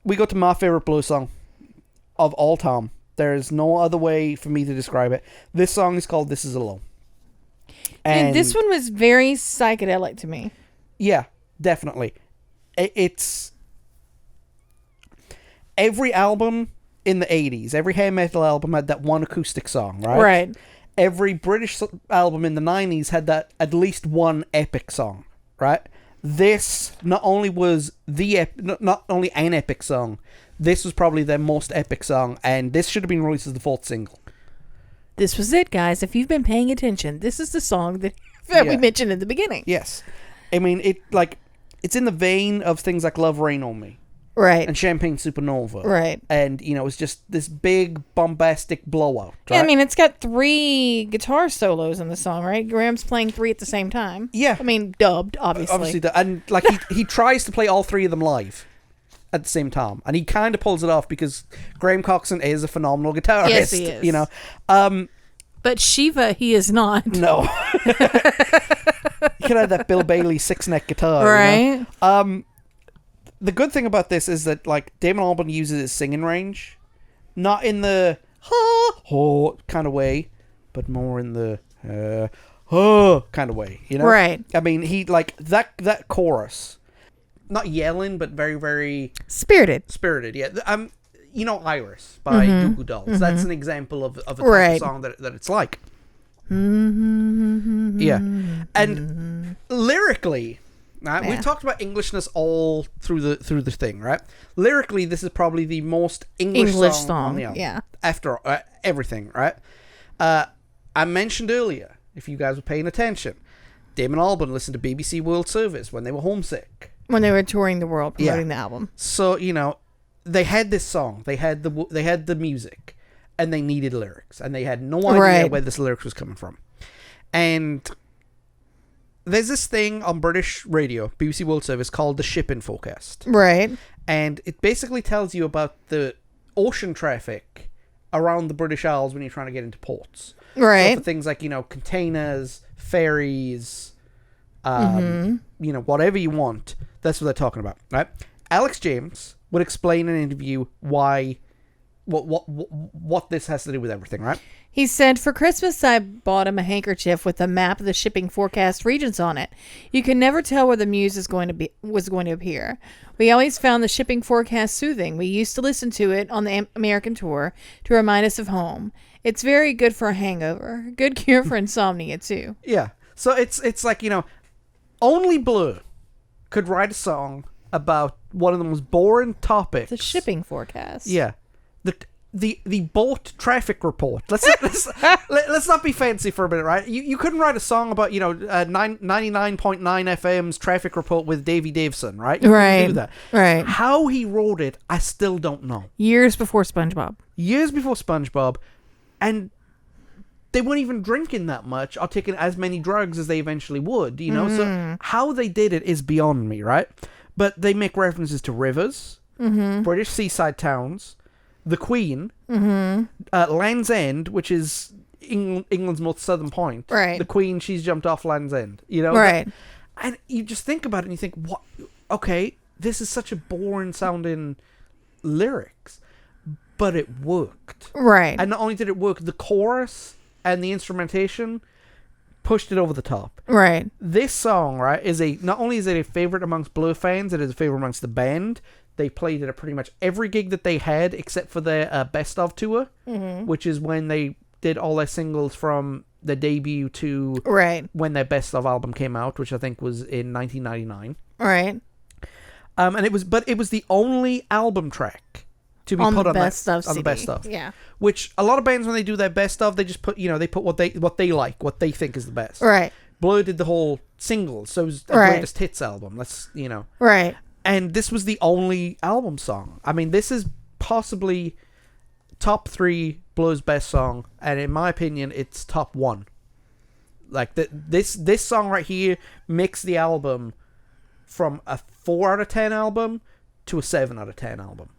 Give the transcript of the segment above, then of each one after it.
we go to my favorite blues song of all time. There's no other way for me to describe it. This song is called "This Is Alone." And this one was very psychedelic to me. Yeah, definitely. It's every album in the 80s, every hair metal album had that one acoustic song, right? Right. Every British album in the 90s had that at least one epic song, right? This not only was not only an epic song, this was probably their most epic song, and this should have been released as the 4th single. This was it, guys. If you've been paying attention, this is the song that we mentioned in the beginning. Yes. I mean, it's in the vein of things like Love Rain on Me. Right. And Champagne Supernova. Right. And, it's just this big, bombastic blowout. Right? Yeah, I mean, it's got 3 guitar solos in the song, right? Graham's playing 3 at the same time. Yeah. I mean, dubbed, obviously. And, like, he tries to play all 3 of them live at the same time. And he kind of pulls it off because Graham Coxon is a phenomenal guitarist. Yes, he is. But Shiva, he is not. No. You can have that Bill Bailey 6-neck guitar. Right. The good thing about this is that, like, Damon Albarn uses his singing range, not in the ha kind of way, but more in the kind of way, Right. I mean, he, like, that chorus, not yelling, but very, very Spirited, yeah. Iris by Goo Goo Dolls. Mm-hmm. That's an example of a type of song that it's like. Mm-hmm. Yeah. And lyrically, right, we've talked about Englishness all through the thing, right? Lyrically, this is probably the most English song on the album. Yeah. After everything, right? I mentioned earlier, if you guys were paying attention, Damon Albarn listened to BBC World Service when they were homesick. When they were touring the world, promoting the album. So, they had this song, they had the music, and they needed lyrics, and they had no idea where this lyrics was coming from. And there's this thing on British radio, BBC World Service, called the shipping forecast. Right. And it basically tells you about the ocean traffic around the British Isles when you're trying to get into ports. Right. So for things like, containers, ferries, whatever you want, that's what they're talking about, right? Alex James would explain in an interview why, what this has to do with everything, right? He said, "For Christmas, I bought him a handkerchief with a map of the shipping forecast regions on it. You can never tell where the muse was going to appear. We always found the shipping forecast soothing. We used to listen to it on the American tour to remind us of home. It's very good for a hangover. Good cure for insomnia, too." Yeah. So it's like, only Blur could write a song about one of the most boring topics. The shipping forecast. Yeah. The boat traffic report. Let's not be fancy for a minute, right? You couldn't write a song about 99.9 FM's traffic report with Davy Davison, right? You couldn't do that. Right. How he wrote it, I still don't know. Years before SpongeBob, and they weren't even drinking that much or taking as many drugs as they eventually would. So how they did it is beyond me, right? But they make references to rivers, British seaside towns, the Queen, Land's End, which is England's most southern point. Right. The Queen, she's jumped off Land's End. Right. And you just think about it and you think, what? Okay, this is such a boring sounding lyrics, but it worked. Right. And not only did it work, the chorus and the instrumentation pushed it over the top. Right. This song, right, not only is it a favorite amongst Blur fans, it is a favorite amongst the band. They played it at pretty much every gig that they had, except for their Best Of tour, which is when they did all their singles from their debut to when their Best Of album came out, which I think was in 1999. Right. And it was the only album track to be put on the Best Of. Yeah. Which a lot of bands, when they do their Best Of, they just put they put what they like, what they think is the best. Right. Blur did the whole singles, so it was the greatest hits album. Right. And this was the only album song. I mean, this is possibly top 3 Blur's best song, and in my opinion, it's top 1. Like this song right here makes the album from a 4 out of 10 album to a 7 out of 10 album.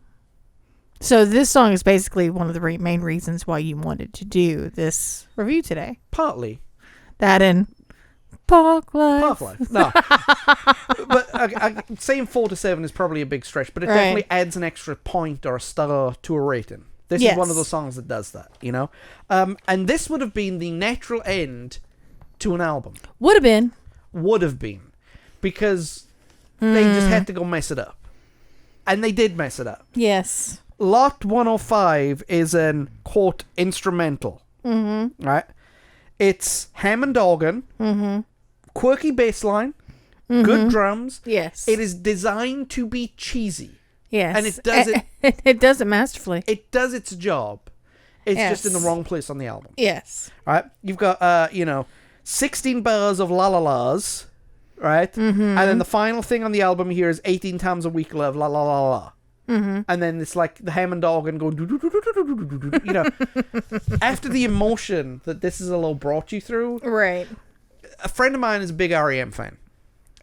So this song is basically one of the main reasons why you wanted to do this review today. Partly. That and Parklife. Parklife. No. But saying 4 to 7 is probably a big stretch, but it definitely adds an extra point or a star to a rating. This is one of those songs that does that, you know? And this would have been the natural end to an album. Would have been. Would have been. Because they just had to go mess it up. And they did mess it up. Yes. Lot 105 is an, quote, instrumental. Mm-hmm. Right? It's Hammond organ, quirky bass line, good drums. Yes. It is designed to be cheesy. Yes. And it does it. It does it masterfully. It does its job. It's just in the wrong place on the album. Yes. Right? You've got, 16 bars of la la la's, right? Mm-hmm. And then the final thing on the album here is 18 times a week love, la la la la. Mm-hmm. And then it's like the Hammond organ going, you know, after the emotion that This Is a Low brought you through. Right. A friend of mine is a big R.E.M. fan.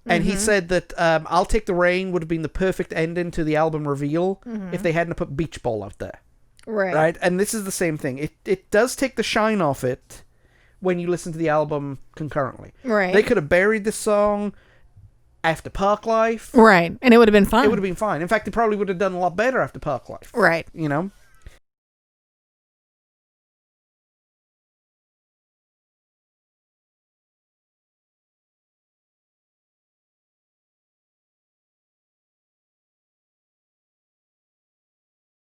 And he said that I'll Take the Rain would have been the perfect ending to the album reveal if they hadn't put Beach Ball out there. Right. And this is the same thing. It does take the shine off it when you listen to the album concurrently. Right. They could have buried this song after Parklife. Right. And it would have been fine. It would have been fine. In fact, it probably would have done a lot better after Parklife. Right. You know?